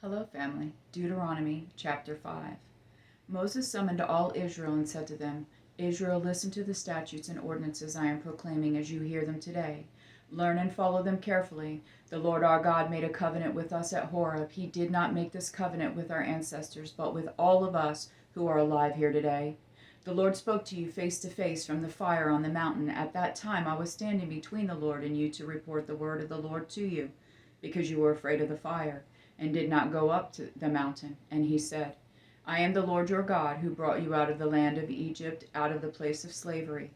Hello, family. Deuteronomy chapter 5. Moses summoned all Israel and said to them, Israel, listen to the statutes and ordinances I am proclaiming as you hear them today. Learn and follow them carefully. The Lord our God made a covenant with us at Horeb. He did not make this covenant with our ancestors, but with all of us who are alive here today. The Lord spoke to you face to face from the fire on the mountain. At that time I was standing between the Lord and you to report the word of the Lord to you, because you were afraid of the fire and did not go up to the mountain. And he said, I am the Lord your God, who brought you out of the land of Egypt, out of the place of slavery.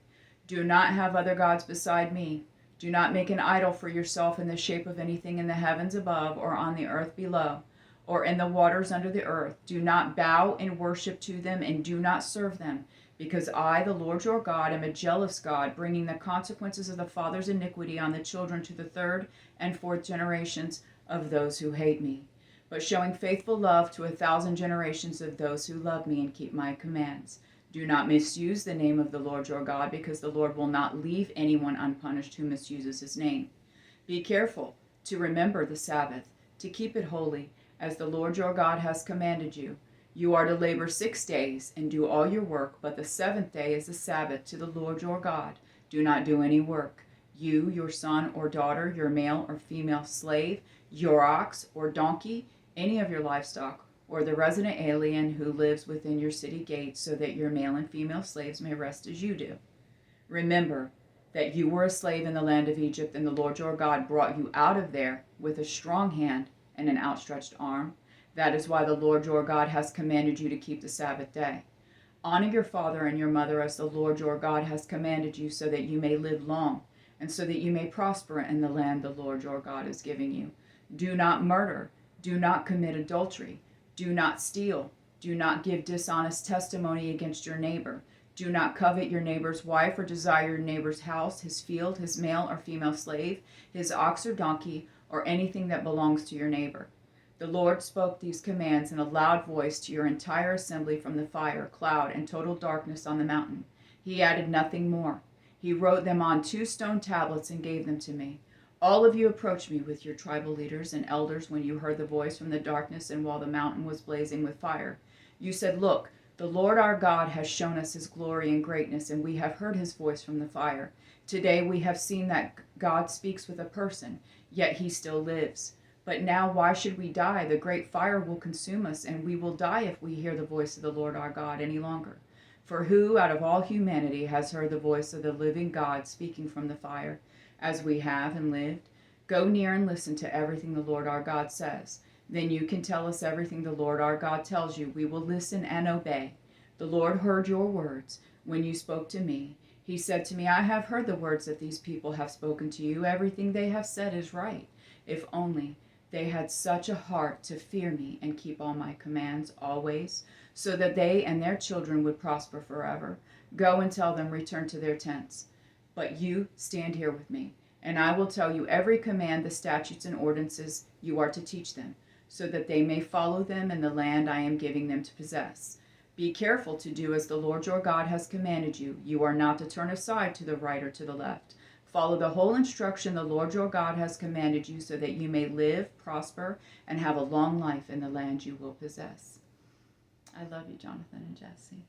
Do not have other gods beside me. Do not make an idol for yourself in the shape of anything in the heavens above, or on the earth below, or in the waters under the earth. Do not bow in worship to them, and do not serve them, because I, the Lord your God, am a jealous God, bringing the consequences of the father's iniquity on the children to the third and fourth generations of those who hate me, but showing faithful love to 1,000 generations of those who love me and keep my commands. Do not misuse the name of the Lord your God, because the Lord will not leave anyone unpunished who misuses his name. Be careful to remember the Sabbath, to keep it holy, as the Lord your God has commanded you. You are to labor 6 days and do all your work, but the seventh day is the Sabbath to the Lord your God. Do not do any work. You, your son or daughter, your male or female slave, your ox or donkey, any of your livestock, or the resident alien who lives within your city gates, so that your male and female slaves may rest as you do. Remember that you were a slave in the land of Egypt, and the Lord your God brought you out of there with a strong hand and an outstretched arm. That is why the Lord your God has commanded you to keep the Sabbath day. Honor your father and your mother as the Lord your God has commanded you, so that you may live long, and so that you may prosper in the land the Lord your God is giving you. Do not murder. Do not commit adultery. Do not steal. Do not give dishonest testimony against your neighbor. Do not covet your neighbor's wife, or desire your neighbor's house, his field, his male or female slave, his ox or donkey, or anything that belongs to your neighbor. The Lord spoke these commands in a loud voice to your entire assembly from the fire, cloud, and total darkness on the mountain. He added nothing more. He wrote them on 2 stone tablets and gave them to me. All of you approached me with your tribal leaders and elders when you heard the voice from the darkness and while the mountain was blazing with fire. You said, Look, the Lord our God has shown us his glory and greatness, and we have heard his voice from the fire. Today we have seen that God speaks with a person, yet he still lives. But now why should we die? The great fire will consume us, and we will die if we hear the voice of the Lord our God any longer. For who out of all humanity has heard the voice of the living God speaking from the fire, as we have and lived? Go near and listen to everything the Lord our God says. Then you can tell us everything the Lord our God tells you. We will listen and obey. The Lord heard your words when you spoke to me. He said to me, I have heard the words that these people have spoken to you. Everything they have said is right. If only they had such a heart to fear me and keep all my commands always, so that they and their children would prosper forever. Go and tell them, return to their tents. But you stand here with me, and I will tell you every command, the statutes and ordinances you are to teach them, so that they may follow them in the land I am giving them to possess. Be careful to do as the Lord your God has commanded you. You are not to turn aside to the right or to the left. Follow the whole instruction the Lord your God has commanded you, so that you may live, prosper, and have a long life in the land you will possess. I love you, Jonathan and Jesse.